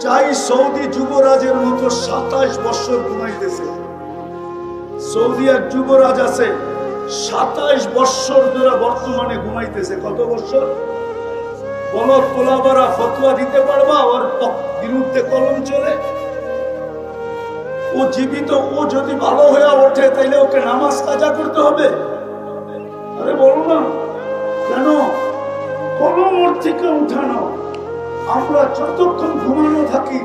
চাই সৌদি যুবরাজের মতো 27 বছর ঘুমাইতেছে। সৌদি এক যুবরাজ আছে 27 বছর ধরে বর্তমানে ঘুমাইতেছে। কত বছর? বলো তোলাবারা ফতোয়া দিতে পারবা? ওর বিরুদ্ধে কলম চলে। ও জীবিত, ও যদি ভালো হয়ে ওঠে তাইলে ওকে নামাজ কাজা করতে হবে? আরে বলো না কেন? কলম ওর থেকে উঠানো। আমরা যতক্ষণ ঘুমানো থাকি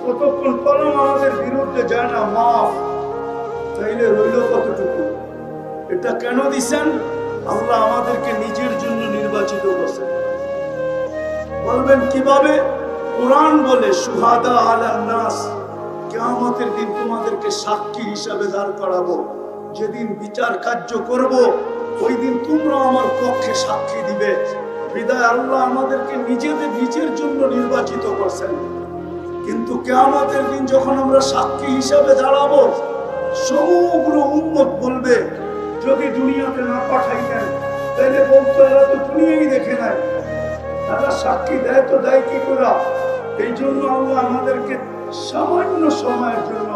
ততক্ষণ কলম আমাদের বিরুদ্ধে যায় না। মাফ তাইলে রইল কতটুকু? এটা কেন দিছেন? আল্লাহ আমাদেরকে নিজের জন্য নির্বাচিত করছেন। বলবেন কিভাবে? কোরআন বলে সুহাদা আলান নাস, কিয়ামতের দিন তোমাদেরকে সাক্ষী হিসাবে দাঁড় করাবো। যেদিন বিচার কার্য করব ওই দিন তোমরা আমার পক্ষে সাক্ষী দিবে। বিদায় আল্লাহ আমাদেরকে নিজের জন্য নির্বাচিত করছেন। কিন্তু কিয়ামতের দিন যখন আমরা সাক্ষী হিসাবে দাঁড়াবো, সমগ্র উম্মত বলবে যদি দুনিয়াতে না পাঠাইতেন তাহলে বলতো এরা তো দুনিয়াই দেখে নাই, তারা সাক্ষী দেয় তো দেয় কি করে? এই জন্য আল্লাহ আমাদেরকে সামান্য সময়ের জন্য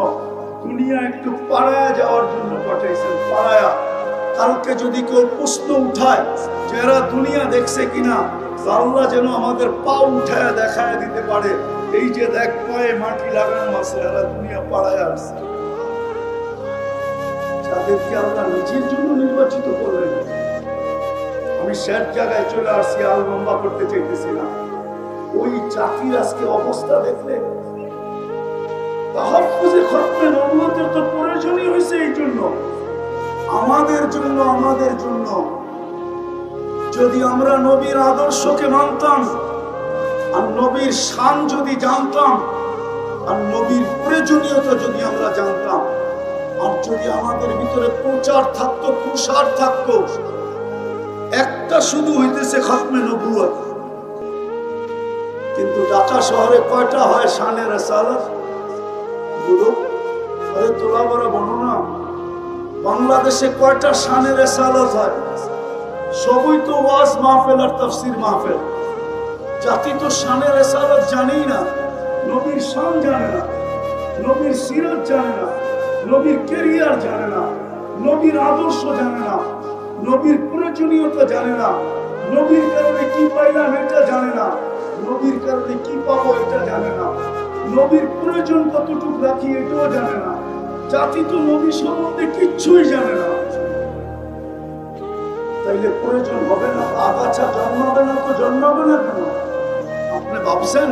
দুনিয়া একটু পাড়ায়া যাওয়ার জন্য পাঠাইছেন। পাড়ায়া কালকে যদি কেউ প্রশ্ন উঠায় যে এরা দুনিয়া দেখছে কিনা, আল্লাহ যেন আমাদের পা উঠায়া দেখায় দিতে পারে এই যে দেখ পায়ে মাটি লাগানো আছে, এরা দুনিয়া পাড়ায়া আসছে। তাদেরকে আল্লাহ নিজের জন্য নির্বাচিত করলেন। আমি শেষ জায়গায় চলে আসছি, আর লম্বা করতে চাইতেছি না। ওই জাতির আজকে অবস্থা দেখলে তাহাফুজে খতমে নবুয়তের তো প্রয়োজনই হয়েছে এই জন্য, আমাদের জন্য। যদি আমরা নবীর আদর্শকে মানতাম, আর নবীর শান যদি জানতাম, আর নবীর প্রয়োজনীয়তা যদি আমরা জানতাম, আর যদি আমাদের ভিতরে প্রচার থাকতো, প্রসার থাকতো, একটা শুধু হইতেছে খতমে নবুয়ত। কিন্তু ঢাকা শহরে কয়টা হয় শানে রিসালাত? বলো, আরে তোলা বড় বলো না। বাংলাদেশে কয়টা শানে রিসালাত হয়? সবই তো ওয়াজ মাহফিল আর তাফসীর মাহফিল। জাতি তো শানে রিসালাত জানেই না, নবীর শান জানে না, নবীর সিরাত জানে না, নবীর ক্যারিয়ার জানে না, নবীর আদর্শ জানে না, নবীর প্রয়োজনীয়তা জানে না, নবীর কারণে কি পাইলাম এটা জানে না, নবীর কারণে কি পাবো এটা জানে না, নবীর প্রয়োজন কতটুকু রাখি এটাও জানে না। জাতি তো নবী সম্বন্ধে কিচ্ছুই জানে না। তাইলে প্রয়োজন হবে না, আগাছা জন্মাবে না তো জন্মাবে না কেন? আপনি ভাবছেন